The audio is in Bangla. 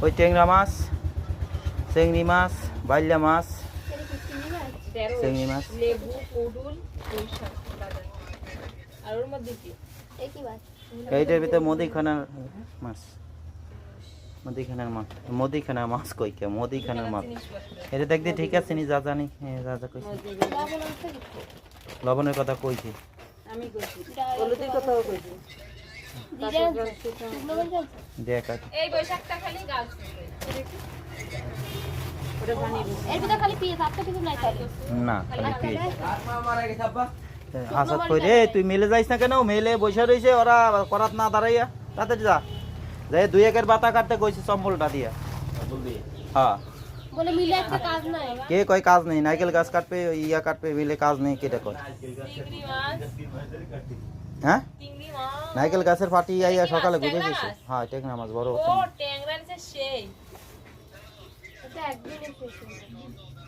ওই ট্যাংরা মাছ, চিংড়ি মাছ, বাইলা মাছ, চিংড়ি মাছ। লেবু কুডুল পুঁইশাক বাজার আর ওর মধ্যে কি একই মাছ। এইটার ভিতরে মুদিখানার মাছ, মুদিখানার মাছ, মুদিখানার মাছ কই কে মুদিখানার মাছ। এটা দেখতে ঠিক আছে নি, যা জানি যা যা কইছি। লবণ আছে কি? লবণের কথা কইছি। আমি কইছি হলুদের কথাও কইছি জিরা শুকনো মরিচ আছে? দেখ আর এই বৈশাখটা খালি গাছ ওটা পানি এর ভিতরে খালি পেঁয়াজ, আর তো কিছু নাই তাহলে। না খালি পেঁয়াজ। হাসাত কই রে, তুই মেলে যাইস না কেন? মেলে বসে রইছে ওরা করাত না দাঁড়াইয়া। তাড়াতাড়ি যা, যাই দুই একের বাতা কাটতে কইছে চম্বলটা দিয়া। হ্যাঁ, বলে মিলে একটা কাজ নাই। কে কয় কাজ নেই? নারকেল গাছ কাটবে, ইয়া কাটবে, মিলে কাজ নেই, কেটা কয়? চিংড়ি মাছ হ্যাঁ, চিংড়ি মাছ নারকেল গাছের ফাটি আইয়া সকালে গুজে গেছে। হ্যাঁ, টেকনা মাছ বড় ও হচ্ছে। ট্যাংরা নিচে সেই এটা একদিনে শেষ হয়ে যাবে।